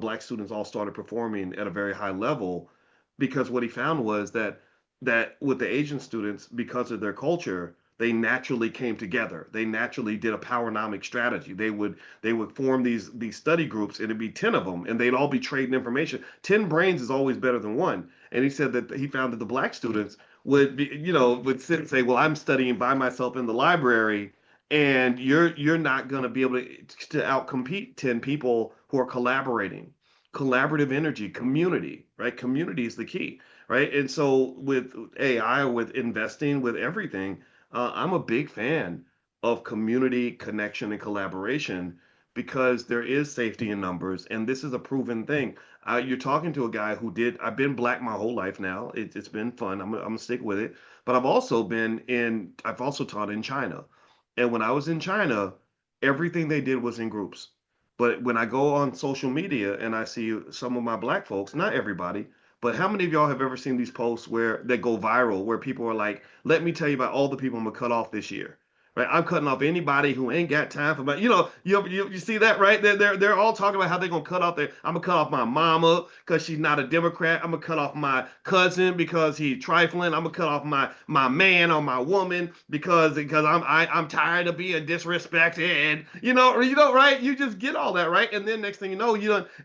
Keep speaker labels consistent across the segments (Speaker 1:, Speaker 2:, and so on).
Speaker 1: black students all started performing at a very high level, because what he found was that with the Asian students, because of their culture, they naturally came together. They naturally did a powernomic strategy. They would form these study groups, and it'd be 10 of them, and they'd all be trading information. 10 brains is always better than one. And he said that he found that the black students would be, would sit and say, "Well, I'm studying by myself in the library, and you're not going to be able to outcompete 10 people who are collaborating." Collaborative energy, community, right? Community is the key, right? And so with AI, with investing, with everything, I'm a big fan of community connection and collaboration, because there is safety in numbers, and this is a proven thing. You're talking to a guy who did. I've been black my whole life now. It's been fun. I'm gonna stick with it. But I've also taught in China, and when I was in China, everything they did was in groups. But when I go on social media and I see some of my black folks, not everybody, but how many of y'all have ever seen these posts where they go viral, where people are like, "Let me tell you about all the people I'm gonna cut off this year." Right? I'm cutting off anybody who ain't got time for my, you see that, right? They're all talking about how they're gonna cut off I'm gonna cut off my mama because she's not a Democrat. I'm gonna cut off my cousin because he's trifling. I'm gonna cut off my man or my woman because I'm tired of being disrespected. Right? You just get all that, right? And then next thing you know,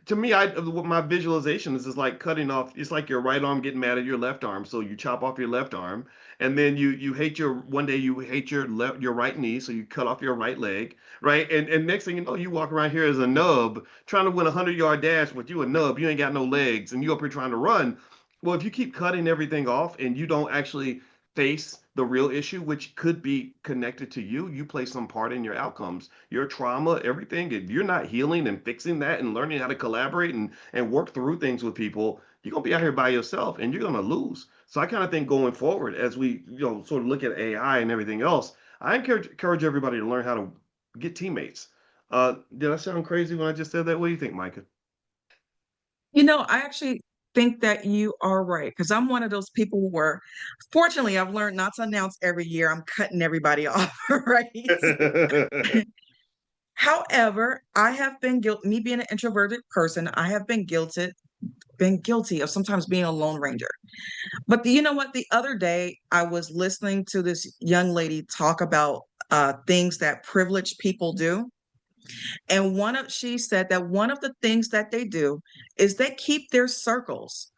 Speaker 1: to me, my visualization is just like cutting off. It's like your right arm getting mad at your left arm, so you chop off your left arm, and then you hate one day you hate your right knee, so you cut off your right leg, right? And next thing you know, you walk around here as a nub trying to win a 100-yard dash, but you a nub, you ain't got no legs, and you up here trying to run. Well, if you keep cutting everything off and you don't actually face the real issue, which could be connected to you play some part in your outcomes, your trauma, everything. If you're not healing and fixing that and learning how to collaborate and work through things with people, you're gonna be out here by yourself and you're gonna lose. So I kind of think going forward, as we sort of look at AI and everything else, I encourage everybody to learn how to get teammates. Did I sound crazy when I just said that? What do you think, Micah?
Speaker 2: I actually think that you are right because I'm one of those people where, fortunately, I've learned not to announce every year I'm cutting everybody off, right? However, I have been guilty, me being an introverted person, I have been guilty of sometimes being a lone ranger. But you know what? The other day, I was listening to this young lady talk about things that privileged people do. And she said that one of the things that they do is they keep their circles.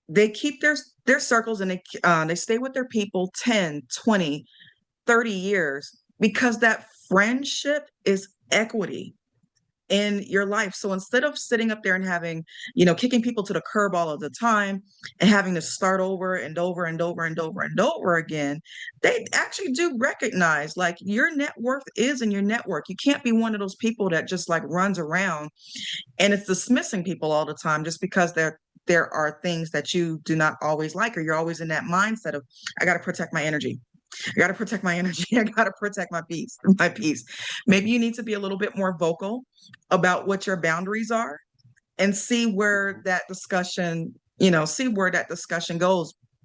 Speaker 2: They keep their circles and they stay with their people 10, 20, 30 years because that friendship is equity in your life. So instead of sitting up there and having, kicking people to the curb all of the time and having to start over and over and over and over and over again, they actually do recognize like your net worth is in your network. You can't be one of those people that just like runs around and it's dismissing people all the time just because there are things that you do not always like, or you're always in that mindset of, I got to protect my energy. I got to protect my energy. I got to protect my peace, my peace. Maybe you need to be a little bit more vocal about what your boundaries are and see where that discussion goes